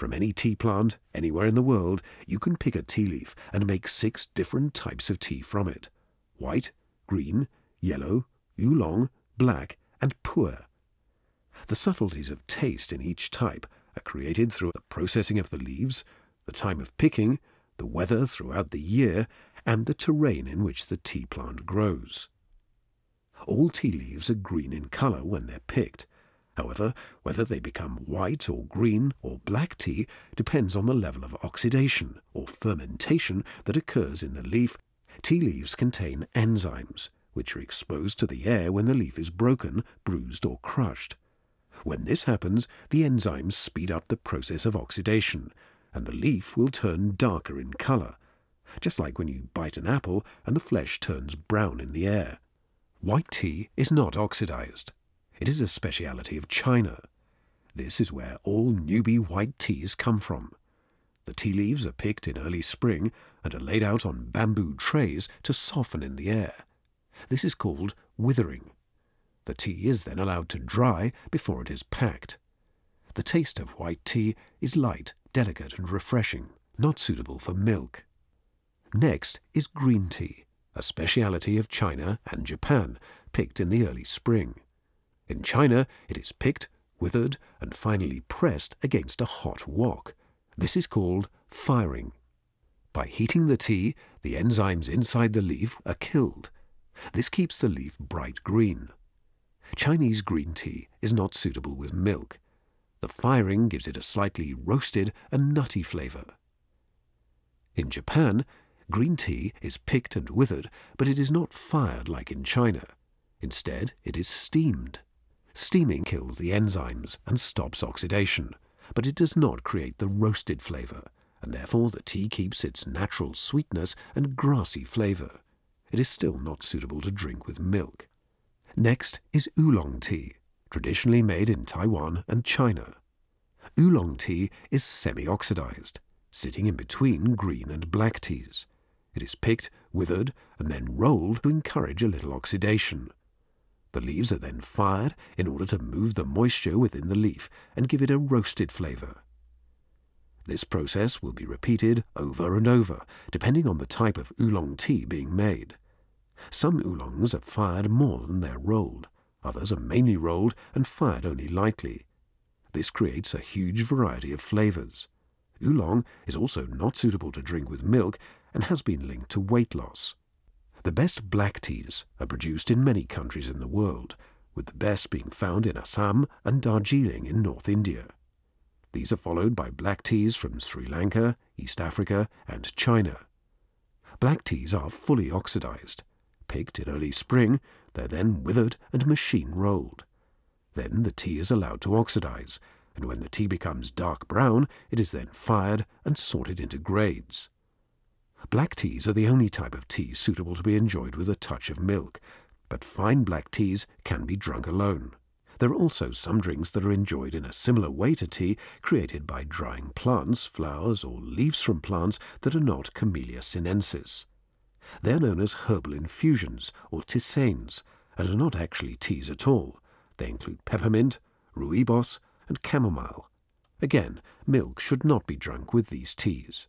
From any tea plant, anywhere in the world, you can pick a tea leaf and make 6 different types of tea from it: white, green, yellow, oolong, black, and pu'er. The subtleties of taste in each type are created through the processing of the leaves, the time of picking, the weather throughout the year, and the terrain in which the tea plant grows. All tea leaves are green in colour when they're picked. However, whether they become white or green or black tea depends on the level of oxidation or fermentation that occurs in the leaf. Tea leaves contain enzymes, which are exposed to the air when the leaf is broken, bruised or crushed. When this happens, the enzymes speed up the process of oxidation, and the leaf will turn darker in colour, just like when you bite an apple and the flesh turns brown in the air. White tea is not oxidized. It is a speciality of China. This is where all newbie white teas come from. The tea leaves are picked in early spring and are laid out on bamboo trays to soften in the air. This is called withering. The tea is then allowed to dry before it is packed. The taste of white tea is light, delicate and refreshing, not suitable for milk. Next is green tea, a speciality of China and Japan, picked in the early spring. In China, it is picked, withered, and finally pressed against a hot wok. This is called firing. By heating the tea, the enzymes inside the leaf are killed. This keeps the leaf bright green. Chinese green tea is not suitable with milk. The firing gives it a slightly roasted and nutty flavour. In Japan, green tea is picked and withered, but it is not fired like in China. Instead, it is steamed. Steaming kills the enzymes and stops oxidation, but it does not create the roasted flavour, and therefore the tea keeps its natural sweetness and grassy flavour. It is still not suitable to drink with milk. Next is oolong tea, traditionally made in Taiwan and China. Oolong tea is semi-oxidized, sitting in between green and black teas. It is picked, withered, and then rolled to encourage a little oxidation. The leaves are then fired in order to move the moisture within the leaf and give it a roasted flavour. This process will be repeated over and over, depending on the type of oolong tea being made. Some oolongs are fired more than they're rolled. Others are mainly rolled and fired only lightly. This creates a huge variety of flavours. Oolong is also not suitable to drink with milk and has been linked to weight loss. The best black teas are produced in many countries in the world, with the best being found in Assam and Darjeeling in North India. These are followed by black teas from Sri Lanka, East Africa and China. Black teas are fully oxidized. Picked in early spring, they're then withered and machine rolled. Then the tea is allowed to oxidize, and when the tea becomes dark brown, it is then fired and sorted into grades. Black teas are the only type of tea suitable to be enjoyed with a touch of milk, but fine black teas can be drunk alone. There are also some drinks that are enjoyed in a similar way to tea, created by drying plants, flowers, or leaves from plants that are not Camellia sinensis. They are known as herbal infusions, or tisanes, and are not actually teas at all. They include peppermint, rooibos, and chamomile. Again, milk should not be drunk with these teas.